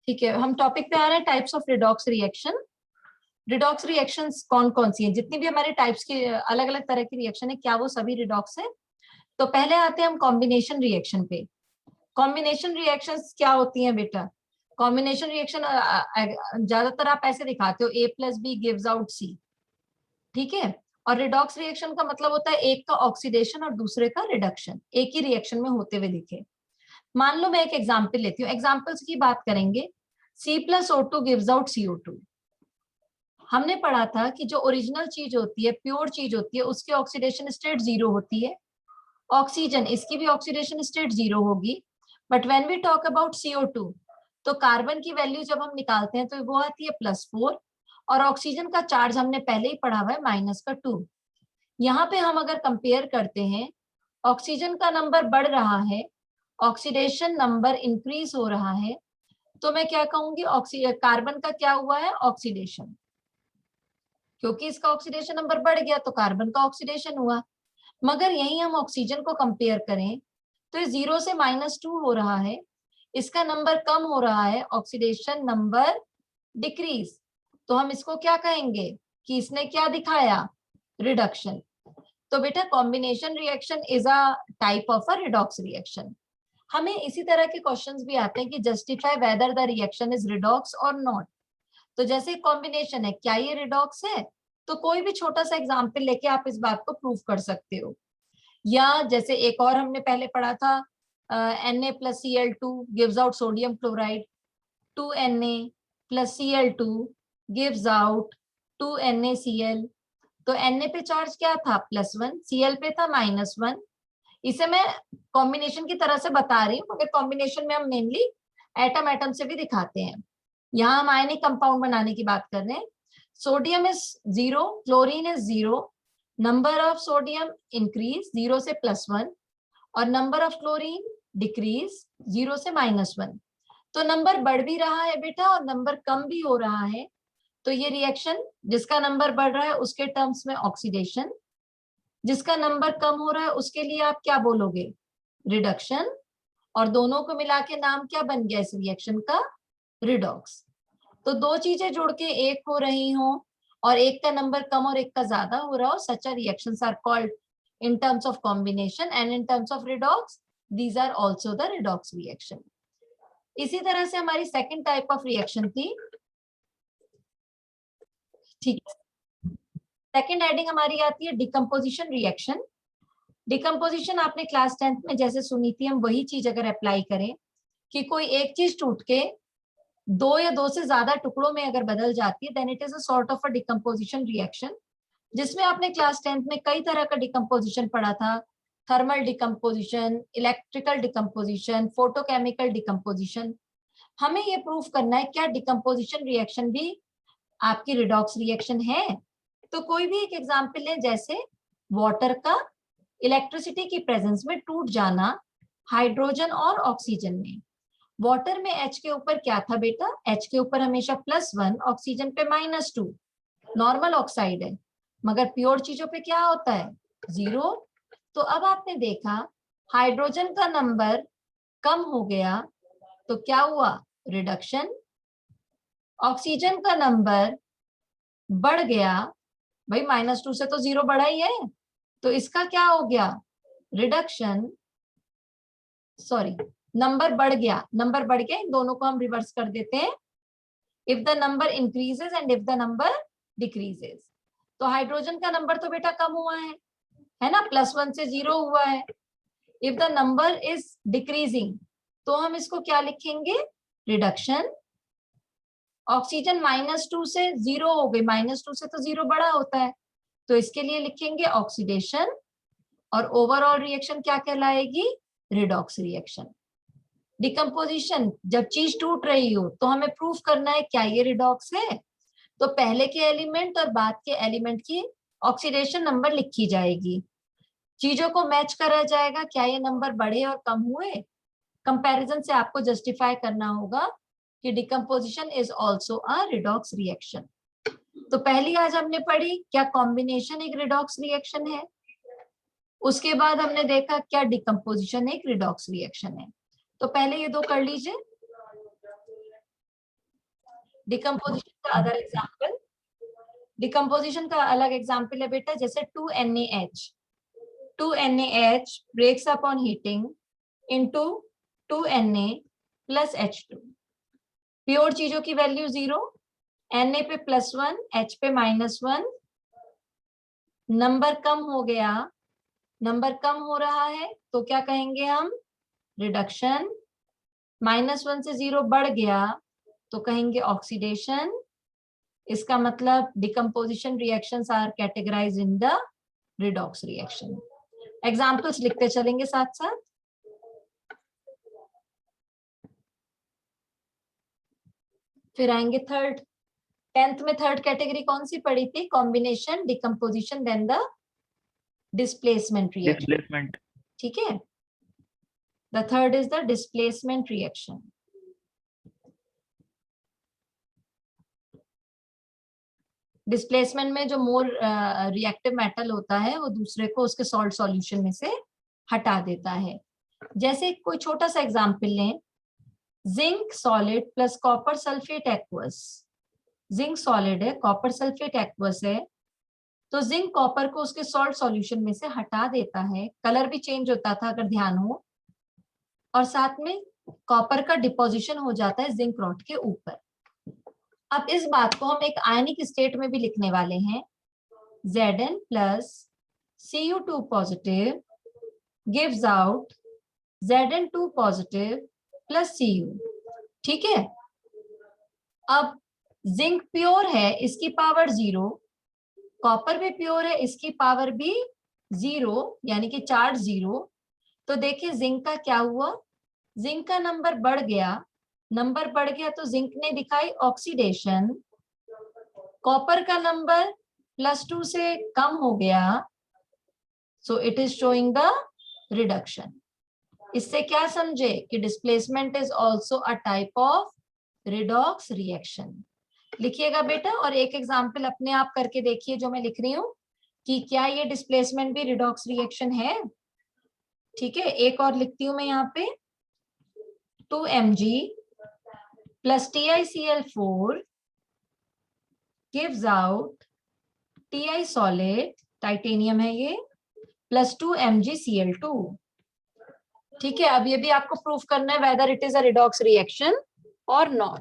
ठीक है, हम टॉपिक पे आ रहे हैं types of redox reaction. Redox reactions कौन कौन सी हैं, जितनी भी हमारे टाइप्स की अलग अलग तरह की रिएक्शन है, क्या वो सभी रिडॉक्स है? तो पहले आते हैं हम कॉम्बिनेशन रिएक्शन पे। कॉम्बिनेशन रिएक्शंस क्या होती हैं बेटा? कॉम्बिनेशन रिएक्शन ज्यादातर आप ऐसे दिखाते हो, ए प्लस बी गिव्स आउट सी, ठीक है। और रिडॉक्स रिएक्शन का मतलब होता है एक का ऑक्सीडेशन और दूसरे का रिडक्शन, एक ही रिएक्शन में होते हुए दिखे। मान लो मैं एक एग्जाम्पल लेती हूँ, एग्जाम्पल्स की बात करेंगे। C plus O2 gives out CO2। हमने पढ़ा था कि जो ओरिजिनल चीज होती है, प्योर चीज होती है, उसकी ऑक्सीडेशन स्टेट 0 होती है। ऑक्सीजन, इसकी भी ऑक्सीडेशन स्टेट 0 होगी। But when we talk about CO2, तो कार्बन की वैल्यू जब हम निकालते हैं तो वो आती है +4, और ऑक्सीजन का चार्ज हमने पहले ही पढ़ा हुआ है -2। यहाँ पे हम अगर कंपेयर करते हैं, ऑक्सीजन का नंबर बढ़ रहा है, ऑक्सीडेशन नंबर इंक्रीज हो रहा है, तो मैं क्या कहूंगी, कार्बन का क्या हुआ है, ऑक्सीडेशन। क्योंकि इसका ऑक्सीडेशन नंबर बढ़ गया तो कार्बन का ऑक्सीडेशन हुआ। मगर यही हम ऑक्सीजन को कंपेयर करें तो ये 0 से -2 हो रहा है, इसका नंबर कम हो रहा है, ऑक्सीडेशन नंबर डिक्रीज। तो हम इसको क्या कहेंगे कि इसने क्या दिखाया, रिडक्शन। तो बेटा combination reaction is a type of a redox reaction. हमें इसी तरह के क्वेश्चंस भी आते हैं कि justify whether the reaction is redox और नॉट। तो जैसे कॉम्बिनेशन है, क्या ये रिडॉक्स है? तो कोई भी छोटा सा एग्जांपल लेके आप इस बात को प्रूव कर सकते हो। या जैसे एक और हमने पहले पढ़ा था, Na+Cl2 gives out sodium chloride, 2Na+Cl2 gives out 2NaCl। तो Na पे चार्ज क्या था, +1, Cl पे था -1। इसे मैं कॉम्बिनेशन की तरह से बता रही हूँ, मगर कॉम्बिनेशन में हम मेनली एटम एटम से भी दिखाते हैं। यहाँ हम आयनिक कंपाउंड बनाने की बात कर रहे हैं। Sodium is 0, chlorine is 0, number of sodium increase 0 से +1, और नंबर ऑफ क्लोरीन डिक्रीज 0 से -1। तो नंबर बढ़ भी रहा है बेटा और नंबर कम भी हो रहा है। तो ये रिएक्शन, जिसका नंबर बढ़ रहा है उसके टर्म्स में ऑक्सीडेशन, जिसका नंबर कम हो रहा है उसके लिए आप क्या बोलोगे, रिडक्शन। और दोनों को मिला के नाम क्या बन गया इस रिएक्शन का, रिडॉक्स। तो दो चीजें जुड़ के एक हो रही हो और एक का नंबर कम और एक का ज्यादा हो रहा हो, such a reactions are called in terms of combination, and in terms of redox these are also the redox reaction। इसी तरह से हमारी सेकंड टाइप ऑफ रिएक्शन थी, ठीक है। सेकंड हेडिंग हमारी आती है डिकम्पोजिशन रिएक्शन। डिकम्पोजिशन आपने क्लास 10th में जैसे सुनी थी, हम वही चीज अगर अप्लाई करें कि कोई एक चीज टूट के दो या दो से ज्यादा टुकड़ों में अगर बदल जाती है, then it is a sort of a decomposition reaction. जिसमें आपने क्लास 10th में कई तरह का डिकम्पोजिशन पढ़ा था, thermal decomposition, electrical decomposition, photochemical decomposition. हमें ये प्रूफ करना है क्या डिकम्पोजिशन रिएक्शन भी आपकी रिडॉक्स रिएक्शन है। तो कोई भी एक एग्जांपल लें, जैसे वाटर का इलेक्ट्रिसिटी की प्रेजेंस में टूट जाना हाइड्रोजन और ऑक्सीजन में। वाटर में H के ऊपर क्या था बेटा, H के ऊपर हमेशा +1, ऑक्सीजन पे -2, नॉर्मल ऑक्साइड है। मगर प्योर चीजों पे क्या होता है, 0। तो अब आपने देखा हाइड्रोजन का नंबर कम हो गया तो क्या हुआ, रिडक्शन। ऑक्सीजन का नंबर बढ़ गया, भाई -2 से तो 0 बढ़ा ही है, तो इसका क्या हो गया, रिडक्शन। सॉरी, नंबर बढ़ गया, नंबर बढ़ गया, इन दोनों को हम रिवर्स कर देते हैं। If the number increases and if the number decreases. तो हाइड्रोजन का नंबर तो बेटा कम हुआ है ना, +1 से 0 हुआ है। If the number is decreasing तो हम इसको क्या लिखेंगे, रिडक्शन। ऑक्सीजन -2 से 0 हो गई, -2 से तो 0 बड़ा होता है, तो इसके लिए लिखेंगे ऑक्सीडेशन। और ओवरऑल रिएक्शन क्या कहलाएगी, रिडॉक्स रिएक्शन। डिकम्पोजिशन, जब चीज टूट रही हो तो हमें प्रूफ करना है क्या ये रिडॉक्स है। तो पहले के एलिमेंट और बाद के एलिमेंट की ऑक्सीडेशन नंबर लिखी जाएगी, चीजों को मैच करा जाएगा, क्या ये नंबर बढ़े और कम हुए। कंपैरिजन से आपको जस्टिफाई करना होगा कि decomposition is also a redox reaction. तो पहली आज हमने पढ़ी क्या कॉम्बिनेशन एक रिडॉक्स रिएक्शन है, उसके बाद हमने देखा क्या डिकम्पोजिशन एक रिडॉक्स रिएक्शन है। तो पहले ये दो कर लीजिए। डिकम्पोजिशन का अदर एग्जाम्पल, डिकम्पोजिशन का अलग एग्जाम्पल है बेटा, जैसे 2NaH, 2NaH breaks up on heating into 2Na plus H2। Pure चीजों की वैल्यू 0, Na पे +1, H पे -1, नंबर कम हो गया, नंबर कम हो रहा है तो क्या कहेंगे हम, रिडक्शन। -1 से 0 बढ़ गया तो कहेंगे ऑक्सीडेशन। इसका मतलब decomposition reactions are categorized in the redox reaction. Examples लिखते चलेंगे साथ साथ। फिर आएंगे थर्ड, 10th में थर्ड कैटेगरी कौन सी पढ़ी थी, combination, decomposition, then the displacement reaction. ठीक है, the third is the displacement reaction. Displacement में जो मोर रिएक्टिव मेटल होता है वो दूसरे को उसके सॉल्ट सॉल्यूशन में से हटा देता है। जैसे कोई छोटा सा एग्जांपल लें, zinc solid plus copper sulphate aqueous. Zinc solid है, कॉपर सल्फेट एक्वस है, तो जिंक कॉपर को उसके सॉल्ट सॉल्यूशन में से हटा देता है। कलर भी चेंज होता था अगर ध्यान हो, और साथ में कॉपर का डिपोजिशन हो जाता है जिंक रॉड के ऊपर। अब इस बात को हम एक आयनिक स्टेट में भी लिखने वाले हैं, Zn plus Cu2 positive gives out Zn2 positive plus Cu। ठीक है, अब जिंक प्योर है, इसकी पावर 0, कॉपर भी प्योर है, इसकी पावर भी 0, यानी कि चार्ज 0। तो देखिए जिंक का क्या हुआ, जिंक का नंबर बढ़ गया, नंबर बढ़ गया तो जिंक ने दिखाई ऑक्सीडेशन। कॉपर का नंबर +2 से कम हो गया, so it is showing the reduction. इससे क्या समझे कि displacement is also a type of redox reaction. लिखिएगा बेटा, और एक एग्जांपल अपने आप करके देखिए जो मैं लिख रही हूँ कि क्या ये डिस्प्लेसमेंट भी रिडॉक्स रिएक्शन है। ठीक है, एक और लिखती हूँ मैं यहाँ पे, 2Mg plus TiCl4 gives out Ti solid, titanium है ये, प्लस 2MgCl2। ठीक है, अब ये भी आपको प्रूफ करना है whether it is a redox reaction और not.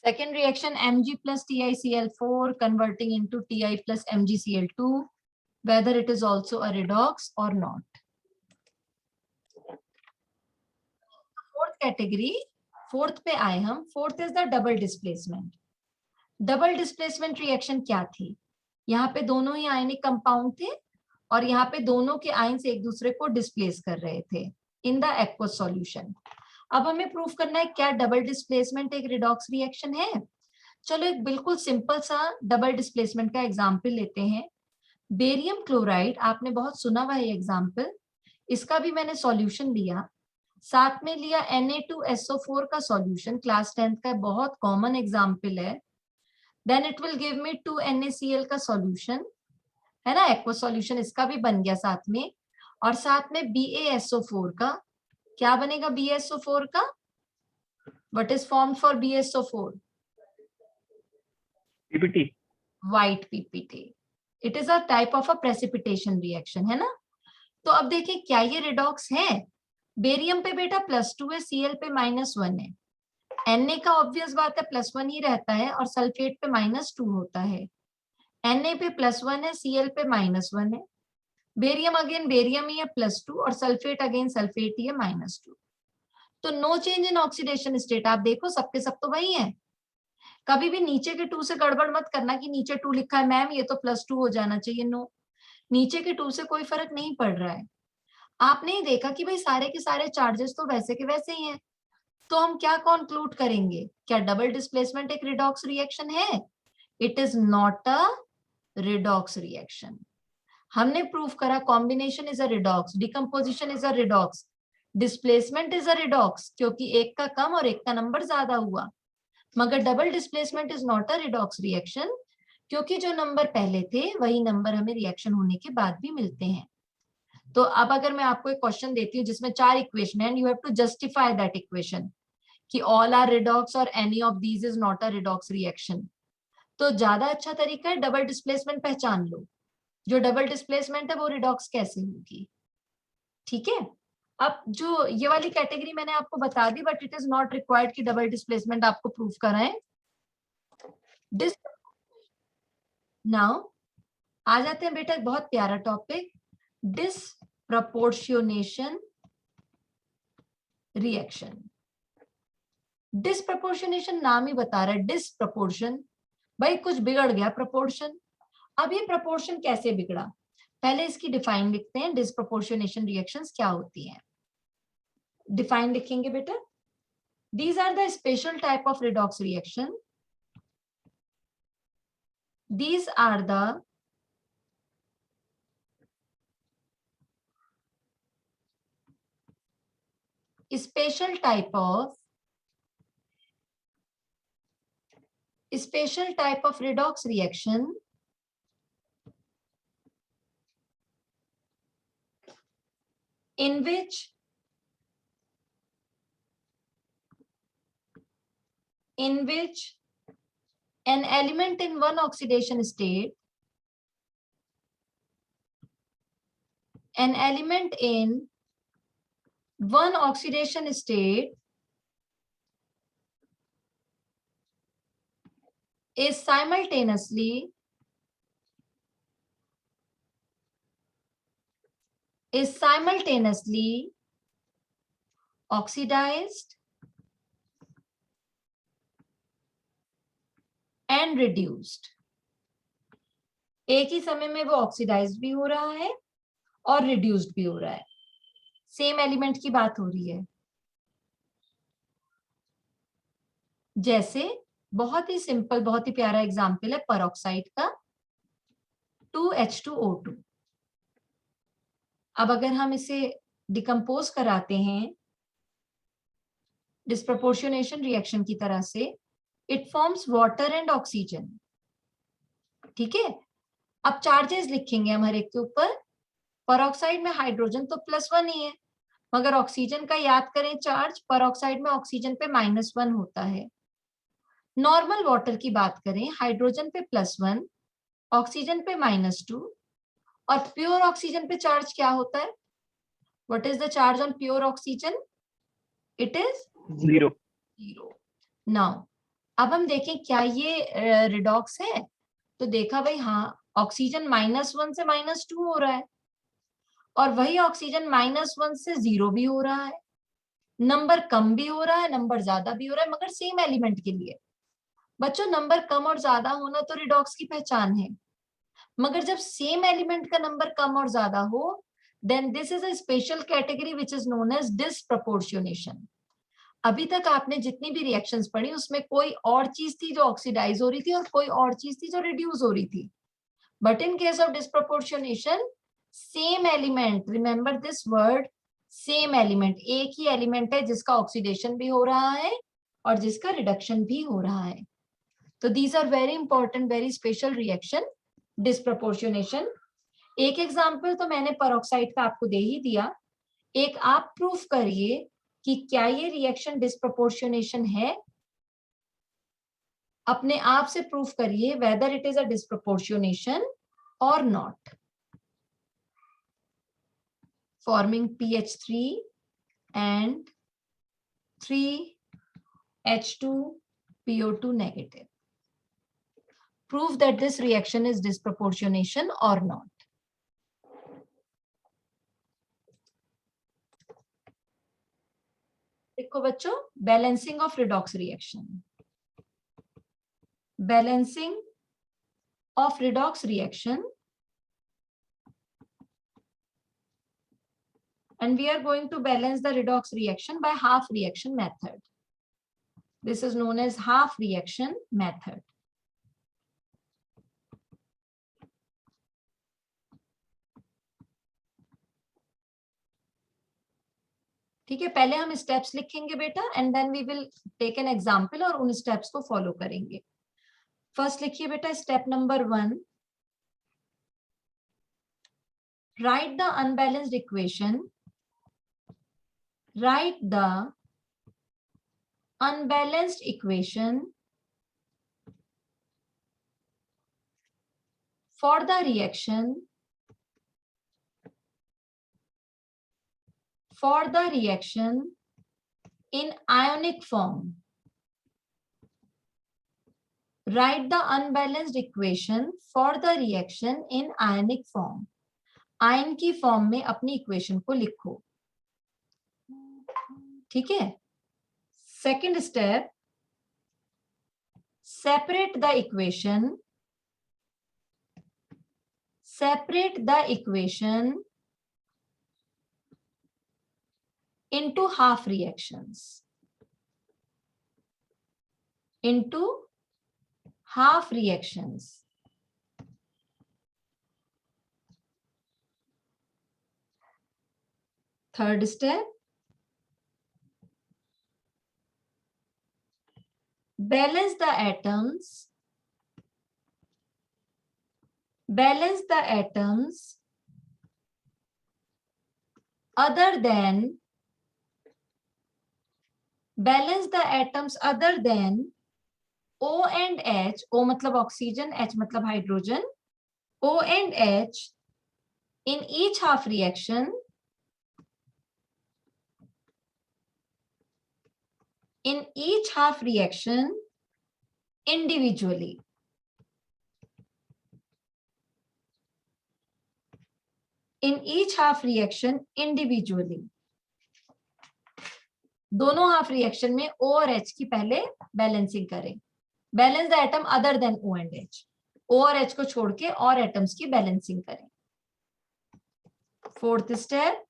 Second reaction, Mg plus TiCl4 converting into Ti plus MgCl2, whether it is also a redox or not. Fourth category, fourth पे आए हम, fourth is the double displacement. Double displacement reaction क्या थी, यहाँ पे दोनों ही ionic compound थे और यहाँ पे दोनों के आयन्स एक दूसरे को डिस्प्लेस कर रहे थे इन द एक्वस सॉल्यूशन। अब हमें प्रूफ करना है क्या डबल डिस्प्लेसमेंट एक रिडॉक्स रिएक्शन है। चलो एक बिल्कुल सिंपल सा डबल डिस्प्लेसमेंट का एग्जांपल लेते हैं। बेरियम क्लोराइड, आपने बहुत सुना हुआ है एग्जांपल, इसका भी मैंने सॉल्यूशन लिया, साथ में लिया Na2SO4 का सॉल्यूशन, क्लास 10th का बहुत कॉमन एग्जांपल है। Then it will give me 2NaCl का सॉल्यूशन, है ना, एक्वस सॉल्यूशन इसका भी बन गया साथ में, और साथ में BaSO4 का, क्या बनेगा BaSO4 का, what is formed for BaSO4, PPT, white PPT। It is a type of a precipitation reaction, है ना। तो अब देखिए क्या ये रिडॉक्स है। बेरियम पे बेटा +2 है, Cl पे -1 है, Na का ऑब्वियस बात है +1 ही रहता है और सल्फेट पे -2 होता है। Na पे +1 है, Cl पे -1 है, बेरियम अगेन बेरियम ही है +2 और सल्फेट अगेन सल्फेट ही है -2। तो no change in oxidation state, आप देखो सबके सब तो वही है। कभी भी नीचे के 2 से गड़बड़ मत करना कि नीचे 2 लिखा है मैम ये तो +2 हो जाना चाहिए, नो, नीचे के 2 से कोई फर्क नहीं पड़ रहा है। आपने ही देखा कि भाई सारे के सारे चार्जेस तो वैसे के वैसे ही हैं, तो हम क्या कंक्लूड करेंगे, क्या डबल डिस्प्लेसमेंट एक रिडॉक्स रिएक्शन है। It is not a redox reaction. हमने प्रूफ करा combination is a redox, decomposition is a redox, displacement is a redox क्योंकि एक का कम और एक का नंबर ज्यादा हुआ, मगर double displacement is not a redox reaction क्योंकि जो नंबर पहले थे वही नंबर हमें रिएक्शन होने के बाद भी मिलते हैं। तो अब अगर मैं आपको एक क्वेश्चन देती हूँ जिसमें 4 इक्वेशन है and you have to justify that equation कि ऑल आर रिडॉक्स और any of these is not a redox reaction, तो ज्यादा अच्छा तरीका है डबल डिस्प्लेसमेंट पहचान लो। जो डबल डिस्प्लेसमेंट है वो रिडॉक्स कैसे होगी, ठीक है। अब जो ये वाली कैटेगरी मैंने आपको बता दी, but it is not required कि डबल डिस्प्लेसमेंट आपको प्रूफ कराएं। नाउ आ जाते हैं बेटा, बहुत प्यारा टॉपिक, डिसप्रपोर्शनेशन रिएक्शन। डिसप्रपोर्शनेशन नाम ही बता रहा है, डिसप्रपोर्शन, भाई कुछ बिगड़ गया प्रपोर्शन। अब ये प्रपोर्शन कैसे बिगड़ा, पहले इसकी डिफाइन लिखते हैं, डिसप्रपोर्शनेशन रिएक्शंस क्या होती हैं। डिफाइन लिखेंगे बेटा, these are the special type of redox reaction, these are the special type of redox reaction in which an element in one oxidation state, an element in one oxidation state is simultaneously oxidized and reduced। एक ही समय में वो oxidised भी हो रहा है और reduced भी हो रहा है, सेम एलिमेंट की बात हो रही है। जैसे बहुत ही सिंपल, बहुत ही प्यारा एग्जांपल है परऑक्साइड का, 2H2O2। अब अगर हम इसे डिकम्पोज कराते हैं डिस्प्रपोर्शनेशन रिएक्शन की तरह से, it forms water and oxygen, ठीक है। अब चार्जेस लिखेंगे हम हर एक के ऊपर। परऑक्साइड में हाइड्रोजन तो +1 ही है, मगर ऑक्सीजन का याद करें चार्ज, परऑक्साइड में ऑक्सीजन पे -1 होता है। नॉर्मल वाटर की बात करें, हाइड्रोजन पे +1, ऑक्सीजन पे -2, और प्योर ऑक्सीजन पे चार्ज क्या होता है? What is the charge on pure oxygen? It is 0। Now अब हम देखें क्या ये रिडॉक्स है, तो देखा भाई हाँ, ऑक्सीजन -1 से -2 हो रहा है, और वही ऑक्सीजन -1 से 0 भी हो रहा है, नंबर कम भी हो रहा है, नंबर ज्यादा भी हो रहा है, मगर सेम एलिमेंट के लिए। बच्चों नंबर कम और ज्यादा होना तो रिडॉक्स की पहचान है, मगर जब सेम एलिमेंट का नंबर कम और ज्यादा हो, then this is a special category which is known as disproportionation. अभी तक आपने जितनी भी रिएक्शंस पढ़ी उसमें कोई और चीज थी जो ऑक्सीडाइज हो रही थी और कोई और चीज थी जो रिड्यूस हो रही थी, but in case of disproportionation same element, remember this word, same element, एक ही एलिमेंट है जिसका ऑक्सीडेशन भी हो रहा है और जिसका रिडक्शन भी हो रहा है। तो these are very important, very special reaction, disproportionation. एक एग्जांपल तो मैंने परऑक्साइड का आपको दे ही दिया, एक आप प्रूफ करिए कि क्या ये रिएक्शन डिसप्रपोर्शनेशन है, अपने आप से प्रूफ करिए whether it is a disproportionation और not. forming PH3 and 3H2PO2 negative. Prove that this reaction is disproportionation or not. देखो बच्चों, balancing of redox reaction, balancing of redox reaction, and we are going to balance the redox reaction by half reaction method. This is known as half reaction method. ठीक है, पहले हम steps लिखेंगे बेटा and then we will take an example और उन steps को follow करेंगे। फर्स्ट लिखिए बेटा step number 1, write the unbalanced equation. Write the unbalanced equation for the reaction in ionic form. Write the unbalanced equation for the reaction in ionic form. Ion की form में अपनी equation को लिखो. ठीक है. Second step, separate the equation into half reactions. Third step, balance the atoms other than O and H. O मतलब oxygen, H मतलब hydrogen. O and H in each half reaction individually. दोनों half reaction में O और H की पहले balancing करें. Balance the atom other than O and H. O और H को छोड़ के और एटम्स की बैलेंसिंग करें. Fourth step,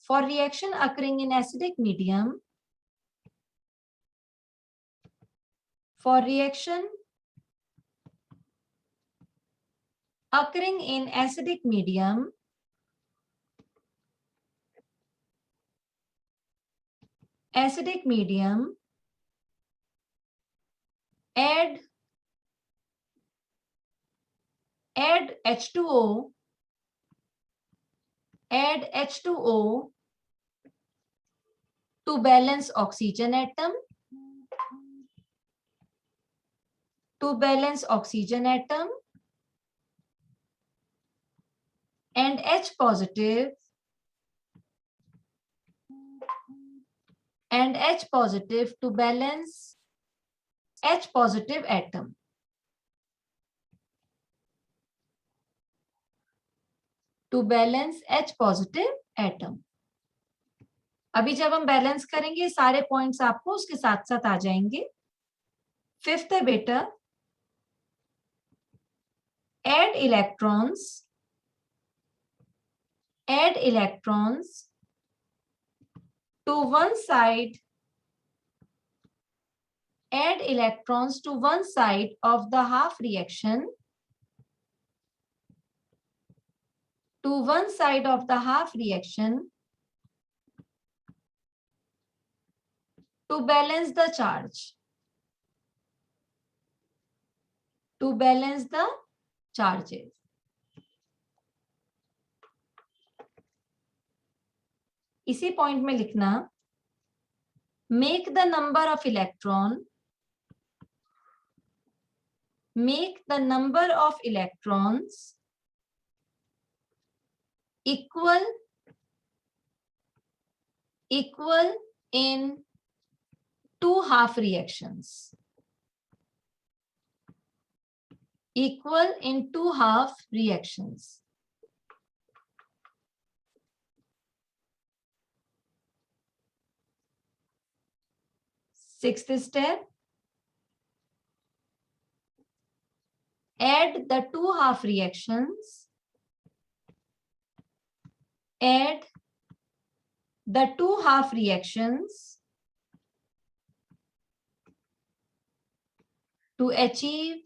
for reaction occurring in acidic medium, add H2O to balance oxygen atom, and H positive to balance H positive atom. अभी जब हम बैलेंस करेंगे सारे पॉइंट्स आपको उसके साथ साथ आ जाएंगे. फिफ्थ है बेटा, add electrons to one side of the half reaction to balance the charges. इसी पॉइंट में लिखना, make the number of electrons equal in two half reactions. Sixth step, add the two half reactions to achieve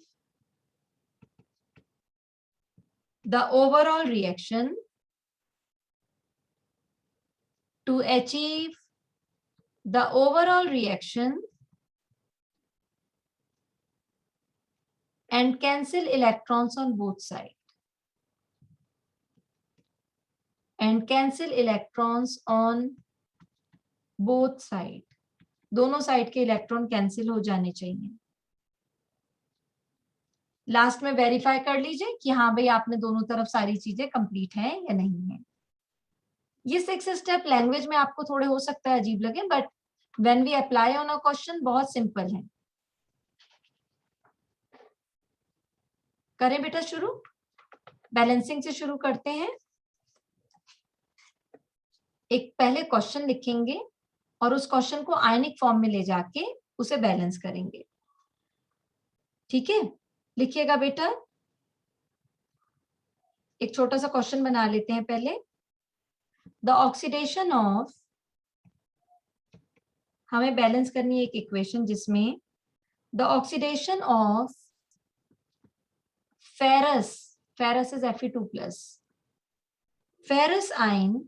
the overall reaction, and cancel electrons on both sides. And cancel electrons on both side. दोनों side के electron cancel हो जाने चाहिए. Last में verify कर लीजिए कि हाँ भाई आपने दोनों तरफ सारी चीजें कंप्लीट हैं या नहीं है. ये 6 स्टेप लैंग्वेज में आपको थोड़े हो सकता है अजीब लगे, but when we apply on a question बहुत सिंपल है. करें बेटा शुरू. बैलेंसिंग से शुरू करते हैं. एक पहले क्वेश्चन लिखेंगे और उस क्वेश्चन को आयनिक फॉर्म में ले जाके उसे बैलेंस करेंगे. ठीक है, लिखिएगा बेटा. एक छोटा सा क्वेश्चन बना लेते हैं पहले. द ऑक्सीडेशन ऑफ, हमें बैलेंस करनी है एक इक्वेशन जिसमें the oxidation of ferrous, ferrous is Fe2+, ferrous ion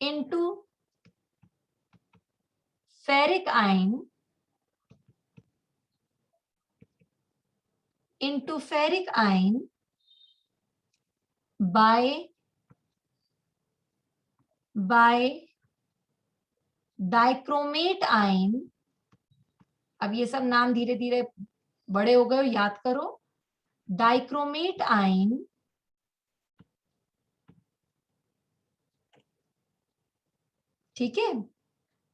into ferric ion into ferric ion by dichromate ion. अब ये सब नाम धीरे धीरे बड़े हो गए, याद करो. डाइक्रोमेट आयन ठीक है,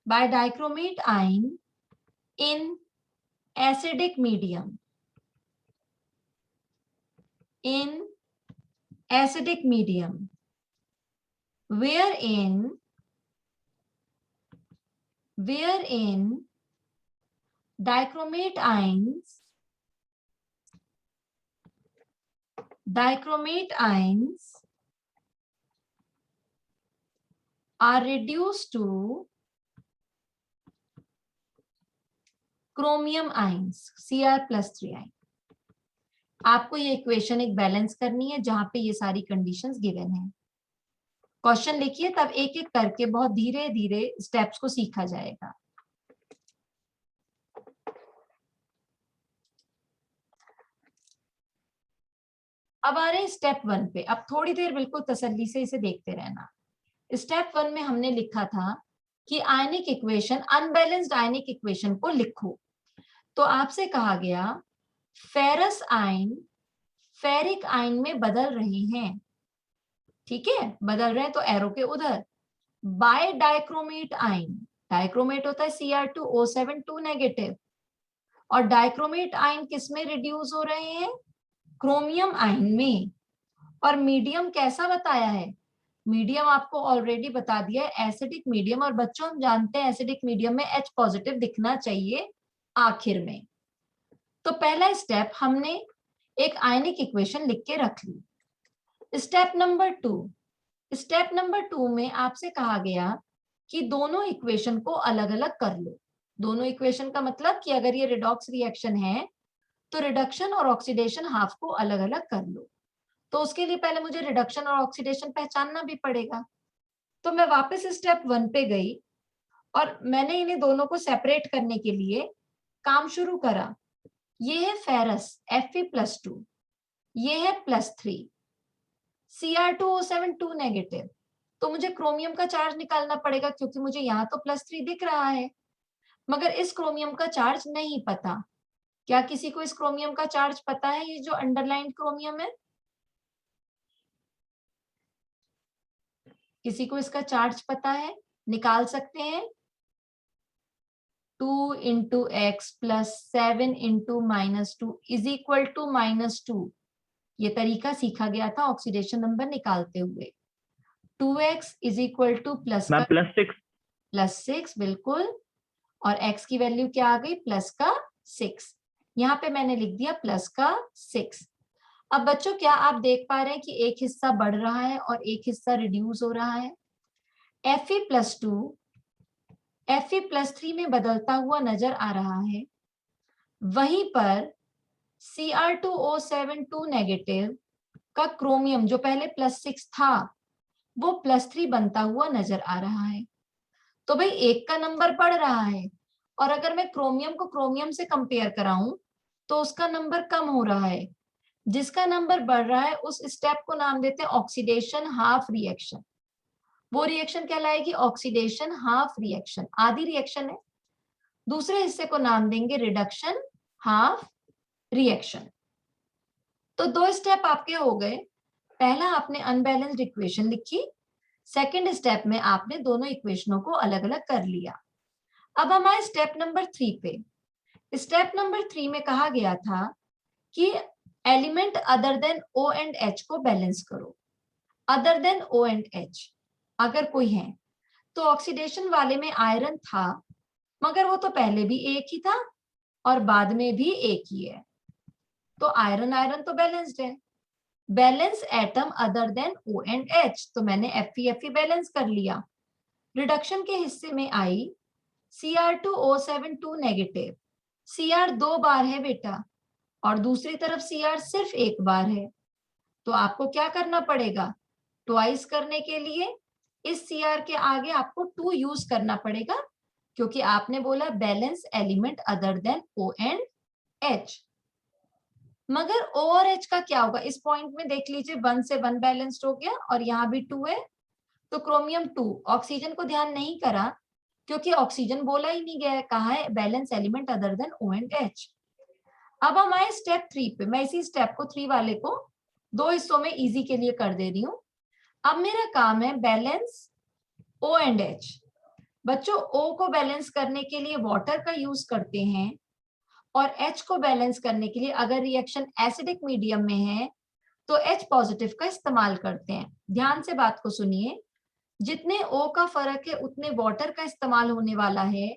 by dichromate ion in acidic medium, in acidic medium wherein dichromate ions are reduced to chromium ions, Cr+3 ion. आपको ये इक्वेशन एक बैलेंस करनी है जहां पे ये सारी कंडीशंस गिवन है. क्वेश्चन लिखिए, तब एक एक करके बहुत धीरे धीरे स्टेप्स को सीखा जाएगा. अब आ रहे हैं स्टेप 1 पे. अब थोड़ी देर बिल्कुल तसल्ली से इसे देखते रहना. स्टेप 1 में हमने लिखा था कि आयनिक इक्वेशन, अनबैलेंस्ड आयनिक इक्वेशन को लिखो. तो आपसे कहा गया फेरस आयन फेरिक आयन में बदल रहे हैं. ठीक है, बदल रहे हैं तो एरो के उधर. बाय डाइक्रोमेट आयन, डाइक्रोमेट होता है Cr2O7 2 नेगेटिव, और डाइक्रोमेट आयन किस में रिड्यूस हो रहे हैं? क्रोमियम आयन में. और मीडियम कैसा बताया है? मीडियम आपको ऑलरेडी बता दिया है, एसिडिक मीडियम. और बच्चों हम जानते हैं एसिडिक मीडियम में H पॉजिटिव दिखना चाहिए आखिर में. तो पहला स्टेप हमने एक आयनिक इक्वेशन लिख के रख ली. स्टेप नंबर 2 में आपसे कहा गया कि दोनों इक्वेशन को अलग अलग कर लो. दोनों इक्वेशन का मतलब कि अगर ये रिडॉक्स रिएक्शन है तो रिडक्शन और ऑक्सीडेशन हाफ को अलग अलग कर लो. तो उसके लिए पहले मुझे रिडक्शन और ऑक्सीडेशन पहचानना भी पड़ेगा. तो मैं वापस स्टेप 1 पे गई और मैंने इन्हें दोनों को सेपरेट करने के लिए काम शुरू करा. ये है फेरस Fe+2, ये है +3, Cr2O7 2 नेगेटिव. तो मुझे क्रोमियम का चार्ज निकालना पड़ेगा क्योंकि मुझे यहाँ तो +3 दिख रहा है, मगर इस क्रोमियम का चार्ज नहीं पता. क्या किसी को इस क्रोमियम का चार्ज पता है? ये जो अंडरलाइन क्रोमियम है, किसी को इसका चार्ज पता है? निकाल सकते हैं. 2 × x + 7 × -2 = -2. ये तरीका सीखा गया था ऑक्सीडेशन नंबर निकालते हुए. 2x = +6, बिल्कुल. और x की वैल्यू क्या आ गई? +6. यहाँ पे मैंने लिख दिया +6. अब बच्चों क्या आप देख पा रहे हैं कि एक हिस्सा बढ़ रहा है और एक हिस्सा रिड्यूस हो रहा है? Fe+2 Fe+3 में बदलता हुआ नजर आ रहा है. वहीं पर Cr2O7 2 नेगेटिव का क्रोमियम जो पहले +6 था वो +3 बनता हुआ नजर आ रहा है. तो भाई एक का नंबर बढ़ रहा है और अगर मैं क्रोमियम को क्रोमियम से कंपेयर कराऊं तो उसका नंबर कम हो रहा है। जिसका नंबर बढ़ रहा है उस स्टेप को नाम देते हैं ऑक्सीडेशन हाफ रिएक्शन। वो रिएक्शन कहलाएगी ऑक्सीडेशन हाफ रिएक्शन, आधी रिएक्शन है। दूसरे हिस्से को नाम देंगे रिडक्शन हाफ रिएक्शन। तो दो स्टेप आपके हो गए। पहला आपने अनबैलेंस्ड इक्वेशन लिखी, सेकंड स्टेप में आपने दोनों इक्वेशनों को अलग अलग कर लिया। अब हम आए स्टेप नंबर 3 पे। स्टेप नंबर 3 में कहा गया था कि element other than O and H को बैलेंस करो। Other than O and H अगर कोई है, तो ऑक्सीडेशन वाले में आयरन था, मगर वो तो पहले भी एक ही था और बाद में भी एक ही है, तो आयरन आयरन तो बैलेंस्ड है। Balance atom other than O and H, तो मैंने Fe बैलेंस कर लिया। रिडक्शन के हिस्से में आई Cr2O7 2 नेगेटिव। Cr 2 बार है बेटा और दूसरी तरफ Cr सिर्फ 1 बार है, तो आपको क्या करना पड़ेगा, ट्वाइस करने के लिए इस Cr के आगे आपको 2 यूज करना पड़ेगा, क्योंकि आपने बोला balance element other than O and H। मगर O और H का क्या होगा, इस पॉइंट में देख लीजिए 1 से 1 बैलेंस्ड हो गया और यहाँ भी 2 है, तो क्रोमियम 2। ऑक्सीजन को ध्यान नहीं करा क्योंकि ऑक्सीजन बोला ही नहीं गया, कहा है balance element other than O and H। अब हम आए स्टेप 3 पे। मैं इसी स्टेप को 3 वाले को 2 हिस्सों में इजी के लिए कर दे रही हूँ। अब मेरा काम है बैलेंस O एंड H। बच्चों O को बैलेंस करने के लिए वाटर का यूज करते हैं और H को बैलेंस करने के लिए अगर रिएक्शन एसिडिक मीडियम में है तो H पॉजिटिव का इस्तेमाल करते हैं। ध्यान से बात को सुनिए, जितने O का फर्क है उतने वाटर का इस्तेमाल होने वाला है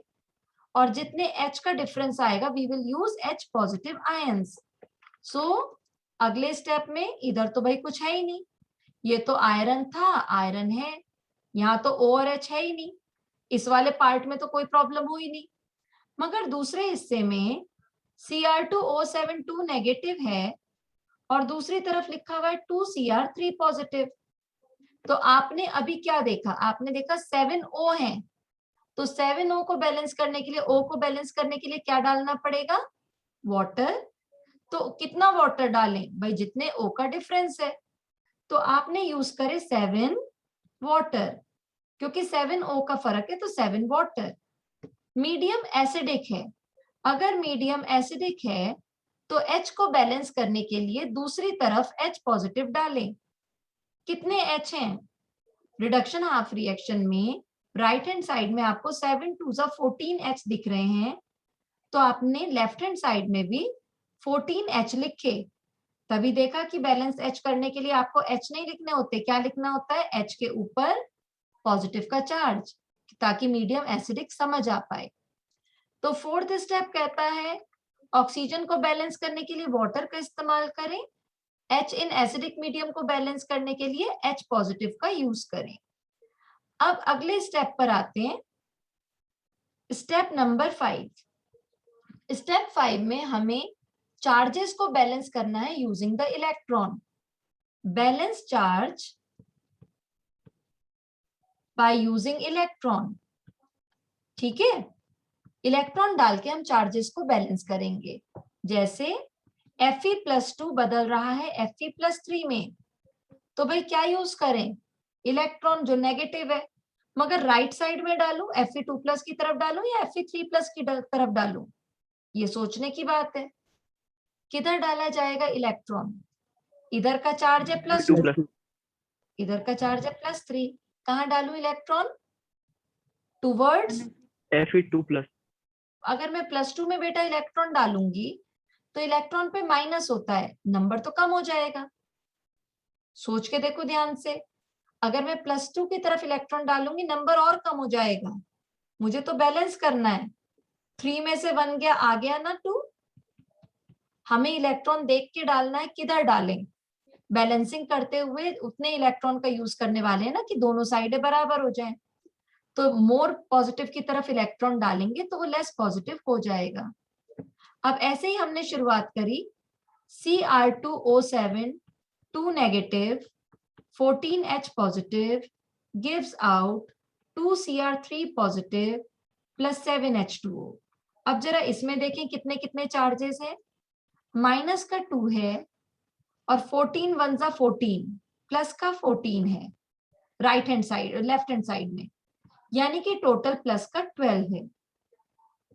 और जितने H का डिफरेंस आएगा we will use H positive ions. So अगले स्टेप में इधर तो भाई कुछ है ही नहीं, ये तो आयरन था, आयरन है, यहाँ तो O और H है ही नहीं, इस वाले पार्ट में तो कोई प्रॉब्लम हुई नहीं। मगर दूसरे हिस्से में Cr2O7 2 नेगेटिव है और दूसरी तरफ लिखा हुआ है 2Cr3 पॉजिटिव। तो आपने अभी क्या देखा, आपने देखा 7O है, तो 7O को बैलेंस करने के लिए, O को बैलेंस करने के लिए क्या डालना पड़ेगा, वाटर। तो कितना वाटर डालें भाई, जितने O का डिफरेंस है, तो आपने यूज करे 7 वाटर, क्योंकि 7O का फर्क है तो 7 वाटर। मीडियम एसिडिक है, अगर मीडियम एसिडिक है तो H को बैलेंस करने के लिए दूसरी तरफ H पॉजिटिव डालें। कितने H हैं, रिडक्शन हाफ रिएक्शन में राइट हैंड साइड में आपको 7 2 14 H दिख रहे हैं, तो आपने लेफ्ट हैंड साइड में भी 14 H लिखे। तभी देखा कि बैलेंस H करने के लिए आपको H नहीं लिखने होते, क्या लिखना होता है, H के ऊपर पॉजिटिव का चार्ज, ताकि मीडियम एसिडिक समझ आ पाए। तो फोर्थ स्टेप कहता है ऑक्सीजन को बैलेंस करने के लिए वाटर का इस्तेमाल करें, H इन एसिडिक मीडियम को बैलेंस करने के लिए H पॉजिटिव का यूज करें। अब अगले स्टेप पर आते हैं, स्टेप नंबर 5। स्टेप 5 में हमें चार्जेस को बैलेंस करना है using the electron. Balance charge by using electron, ठीक है। इलेक्ट्रॉन डाल के हम चार्जेस को बैलेंस करेंगे। जैसे Fe+2 बदल रहा है Fe+3 में, तो भाई क्या यूज करें, इलेक्ट्रॉन जो नेगेटिव है, मगर राइट साइड में डालूं Fe2+ की तरफ डालूं या Fe3+ की तरफ डालूं, ये सोचने की बात है। किधर डाला जाएगा इलेक्ट्रॉन, इधर का चार्ज है +2, इधर का चार्ज है +3, कहाँ डालूं इलेक्ट्रॉन, टूवर्ड्स Fe2+। अगर मैं +2 में बेटा इलेक्ट्रॉन डालूंगी तो इलेक्ट्रॉन पे माइनस होता है, नंबर तो कम हो जाएगा। सोच के देखो ध्यान से, अगर मैं +2 की तरफ इलेक्ट्रॉन डालूंगी नंबर और कम हो जाएगा। मुझे तो बैलेंस करना है, 3 में से 1 गया, आ गया ना 2। हमें इलेक्ट्रॉन देख के डालना है किधर डालें, बैलेंसिंग करते हुए उतने इलेक्ट्रॉन का यूज करने वाले हैं ना कि दोनों साइडें बराबर हो जाएं। तो मोर पॉजिटिव की तरफ इलेक्ट्रॉन डालेंगे तो वो लेस पॉजिटिव हो जाएगा। अब ऐसे ही हमने शुरुआत करी, Cr2O7 2 negative 14H positive gives out 2Cr3 positive plus 7H2O। अब जरा इसमें देखें कितने कितने चार्जेस हैं, माइनस का 2 है और 14 वन जा 14, प्लस का 14 है right hand side left hand side में, यानी कि टोटल प्लस का 12 है।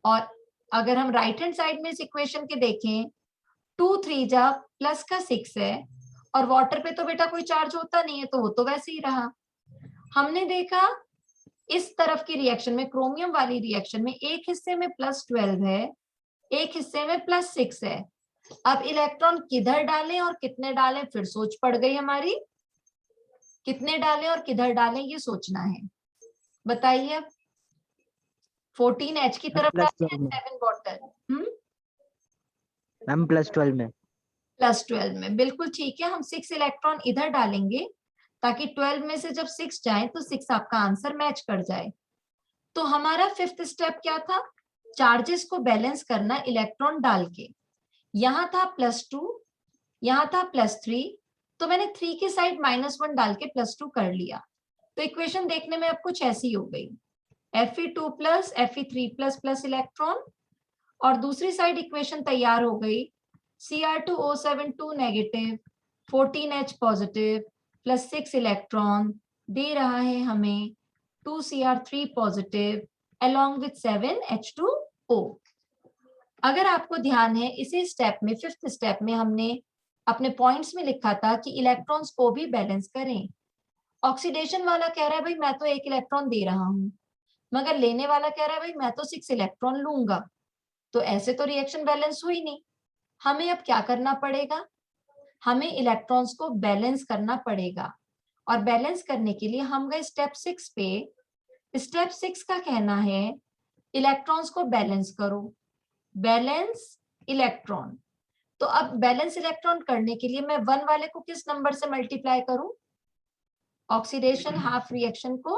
और अगर हम राइट हैंड साइड में इस इक्वेशन के देखें, 2 3 जा प्लस का 6 है और वाटर पे तो बेटा कोई चार्ज होता नहीं है तो वो तो वैसे ही रहा। हमने देखा इस तरफ की रिएक्शन में, क्रोमियम वाली रिएक्शन में, एक हिस्से में +12 है, एक हिस्से में +6 है। अब इलेक्ट्रॉन किधर डालें और कितने डालें, फिर सोच पड़ गई हमारी, कितने डालें और किधर डालें ये सोचना है। बताइए अब 14H की तरफ डालें या 7 बॉटल? मैम +12 में। +12 में, बिल्कुल ठीक है। हम 6 इलेक्ट्रॉन इधर डालेंगे ताकि 12 में से जब 6 जाए तो 6 आपका आंसर मैच कर जाए। तो हमारा 5th स्टेप क्या था, चार्जेस को बैलेंस करना इलेक्ट्रॉन डाल के। यहाँ था +2, यहाँ था +3, तो मैंने 3 की साइड -1 डाल के +2 कर लिया। तो इक्वेशन देखने में अब कुछ ऐसी हो गई, Fe2 plus Fe3 plus plus electron, और दूसरी साइड इक्वेशन तैयार हो गई, Cr2O7 2 negative 14H positive plus 6 electron दे रहा है हमें 2Cr3 positive along with 7H2O। अगर आपको ध्यान है इसी स्टेप में, 5th स्टेप में, हमने अपने पॉइंट्स में लिखा था कि इलेक्ट्रॉन्स को भी बैलेंस करें। ऑक्सीडेशन वाला कह रहा है भाई मैं तो 1 इलेक्ट्रॉन दे रहा हूं, मगर लेने वाला कह रहा है भाई मैं तो 6 इलेक्ट्रॉन लूंगा, तो ऐसे तो रिएक्शन बैलेंस हुई नहीं। हमें अब क्या करना पड़ेगा, हमें इलेक्ट्रॉन्स को बैलेंस करना पड़ेगा, और बैलेंस करने के लिए हम गए स्टेप 6 पे। स्टेप 6 का कहना है इलेक्ट्रॉन्स को बैलेंस करो, बैलेंस इलेक्ट्रॉन। तो अब बैलेंस इलेक्ट्रॉन करने के लिए मैं 1 वाले को किस नंबर से मल्टीप्लाई करूं, ऑक्सीडेशन हाफ रिएक्शन को,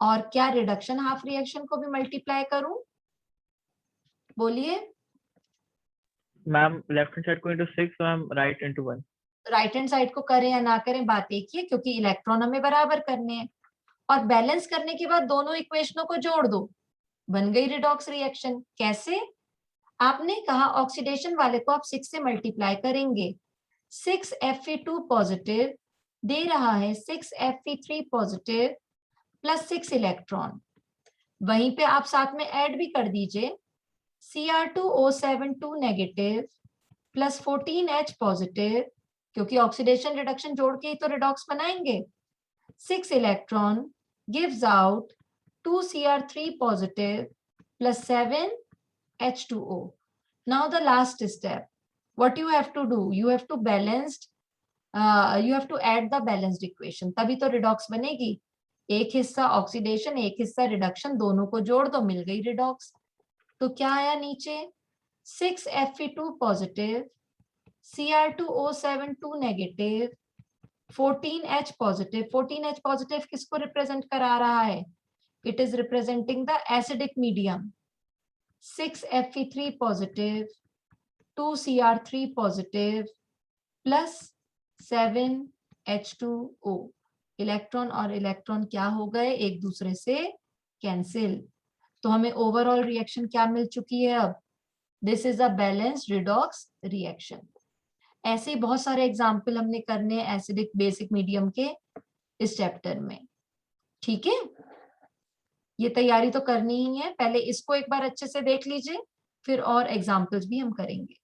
और क्या रिडक्शन हाफ रिएक्शन को भी मल्टीप्लाई करूं, बोलिए। मैम लेफ्ट हैंड साइड को into 6, ma'am right into 1। Right hand side को करें या ना करें बात एक ही है, क्योंकि इलेक्ट्रॉन हमें बराबर करने हैं। और बैलेंस करने के बाद दोनों इक्वेशनों को जोड़ दो, बन गई रिडॉक्स रिएक्शन। कैसे, आपने कहा ऑक्सीडेशन वाले को आप 6 से मल्टीप्लाई करेंगे, 6 Fe2 पॉजिटिव दे रहा है 6 Fe3 पॉजिटिव प्लस 6 इलेक्ट्रॉन, वहीं पे आप साथ में ऐड भी कर दीजिए Cr2O7 2 negative plus 14H positive, क्योंकि ऑक्सीडेशन रिडक्शन जोड़ के ही तो रिडॉक्स बनाएंगे। 6 electron gives out 2 Cr3 positive plus 7 H2O. Now the last step, what you have to do, you have to add the balanced equation, तभी तो redox बनेगी। एक हिस्सा ऑक्सीडेशन एक हिस्सा रिडक्शन, दोनों को जोड़ दो, मिल गई रिडॉक्स। तो क्या आया नीचे, 6 Fe2 positive, Cr2O7 2 negative, 14H positive. 14H positive किसको रिप्रेजेंट करा रहा है, it is representing the acidic medium. 6 Fe3 positive, 2 Cr3 positive plus 7 H2O। Electron और इलेक्ट्रॉन क्या हो गए, एक दूसरे से कैंसिल। तो हमें ओवरऑल रिएक्शन क्या मिल चुकी है अब, this is a balanced redox reaction. ऐसे ही बहुत सारे एग्जाम्पल हमने करने हैं एसिडिक बेसिक मीडियम के इस चैप्टर में। ठीक है, ये तैयारी तो करनी ही है, पहले इसको एक बार अच्छे से देख लीजिए, फिर और एग्जाम्पल्स भी हम करेंगे।